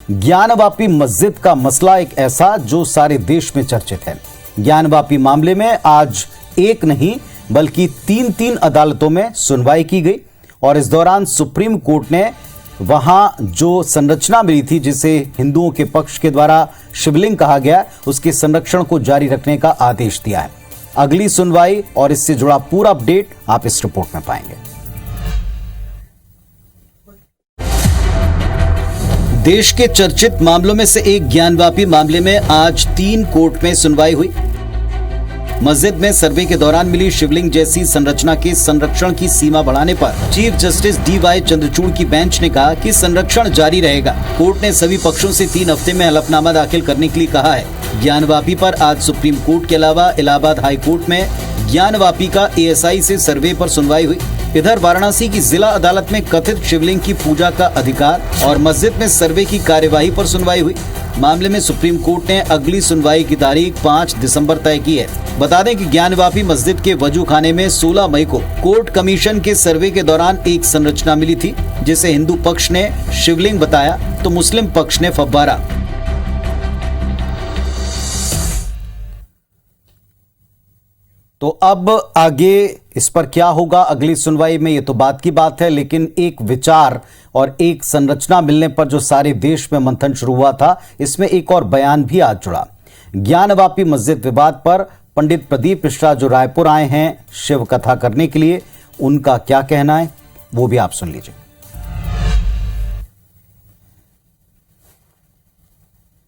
ज्ञानवापी मस्जिद का मसला एक ऐसा जो सारे देश में चर्चित है। ज्ञानवापी मामले में आज एक नहीं बल्कि तीन अदालतों में सुनवाई की गई और इस दौरान सुप्रीम कोर्ट ने वहां जो संरचना मिली थी जिसे हिंदुओं के पक्ष के द्वारा शिवलिंग कहा गया, उसके संरक्षण को जारी रखने का आदेश दिया है। अगली सुनवाई और इससे जुड़ा पूरा अपडेट आप इस रिपोर्ट में पाएंगे। देश के चर्चित मामलों में से एक ज्ञानवापी मामले में आज 3 कोर्ट में सुनवाई हुई। मस्जिद में सर्वे के दौरान मिली शिवलिंग जैसी संरचना के संरक्षण की सीमा बढ़ाने पर चीफ जस्टिस DY चंद्रचूड़ की बेंच ने कहा कि संरक्षण जारी रहेगा। कोर्ट ने सभी पक्षों से 3 हफ्ते में हलफनामा दाखिल करने के लिए कहा है। ज्ञानवापी पर आज सुप्रीम कोर्ट के अलावा इलाहाबाद हाई कोर्ट में ज्ञानवापी का ASI से सर्वे पर सुनवाई हुई। इधर वाराणसी की जिला अदालत में कथित शिवलिंग की पूजा का अधिकार और मस्जिद में सर्वे की कार्यवाही पर सुनवाई हुई। मामले में सुप्रीम कोर्ट ने अगली सुनवाई की तारीख 5 दिसंबर तय की है। बता दें कि ज्ञानवापी मस्जिद के वजू खाने में 16 मई को कोर्ट कमीशन के सर्वे के दौरान एक संरचना मिली थी जिसे हिंदू पक्ष ने शिवलिंग बताया तो मुस्लिम पक्ष ने फव्वारा। तो अब आगे इस पर क्या होगा अगली सुनवाई में, ये तो बात की बात है, लेकिन एक विचार और एक संरचना मिलने पर जो सारे देश में मंथन शुरू हुआ था, इसमें एक और बयान भी आज जुड़ा। ज्ञानवापी मस्जिद विवाद पर पंडित प्रदीप मिश्रा जो रायपुर आए हैं शिव कथा करने के लिए, उनका क्या कहना है वो भी आप सुन लीजिए।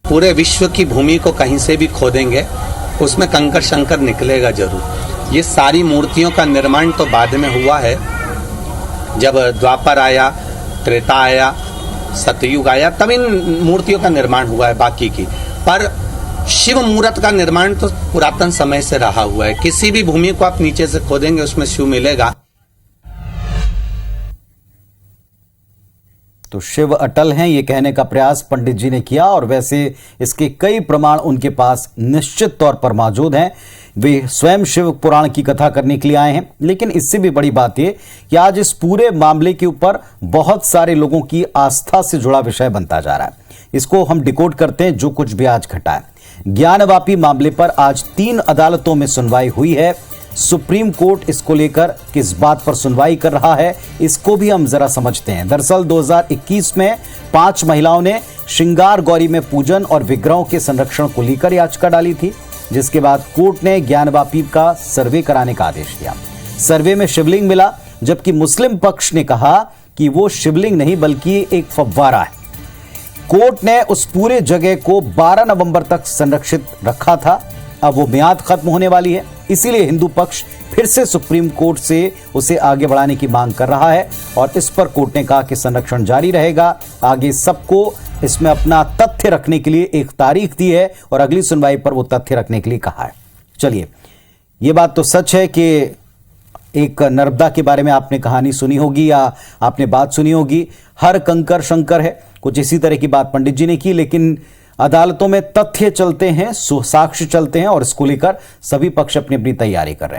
पूरे विश्व की भूमि को कहीं से भी खोदेंगे उसमें कंकर शंकर निकलेगा जरूर। ये सारी मूर्तियों का निर्माण तो बाद में हुआ है, जब द्वापर आया, त्रेता आया, सतयुग आया, तब इन मूर्तियों का निर्माण हुआ है बाकी की। पर शिव मूर्त का निर्माण तो पुरातन समय से रहा हुआ है। किसी भी भूमि को आप नीचे से खोदेंगे उसमें शिव मिलेगा। तो शिव अटल हैं, ये कहने का प्रयास पंडित जी ने किया और वैसे इसके कई प्रमाण उनके पास निश्चित तौर पर मौजूद हैं। वे स्वयं शिव पुराण की कथा करने के लिए आए हैं। लेकिन इससे भी बड़ी बात यह कि आज इस पूरे मामले के ऊपर बहुत सारे लोगों की आस्था से जुड़ा विषय बनता जा रहा है। इसको हम डिकोड करते हैं जो कुछ भी आज घटा है। ज्ञानवापी मामले पर आज 3 अदालतों में सुनवाई हुई है। सुप्रीम कोर्ट इसको लेकर किस बात पर सुनवाई कर रहा है, इसको भी हम जरा समझते हैं। दरअसल 2021 में 5 महिलाओं ने श्रृंगार गौरी में पूजन और विग्रहों के संरक्षण को लेकर याचिका डाली थी, जिसके बाद कोर्ट ने ज्ञानवापी का सर्वे कराने का आदेश दिया। सर्वे में शिवलिंग मिला, जबकि मुस्लिम पक्ष ने कहा कि वो शिवलिंग नहीं बल्कि एक फव्वारा है। कोर्ट ने उस पूरे जगह को 12 नवंबर तक संरक्षित रखा था। अब वो मियाद खत्म होने वाली है, इसीलिए हिंदू पक्ष फिर से सुप्रीम कोर्ट से उसे आगे बढ़ाने की मांग कर रहा है और इस पर कोर्ट ने कहा कि संरक्षण जारी रहेगा। आगे सबको इसमें अपना तथ्य रखने के लिए एक तारीख दी है और अगली सुनवाई पर वो तथ्य रखने के लिए कहा है। चलिए, ये बात तो सच है कि एक नर्मदा के बारे में आपने कहानी सुनी होगी या आपने बात सुनी होगी, हर कंकर शंकर है, कुछ इसी तरह की बात पंडित जी ने की। लेकिन अदालतों में तथ्य चलते हैं, साक्ष्य चलते हैं और इसको लेकर सभी पक्ष अपनी अपनी तैयारी कर रहे हैं।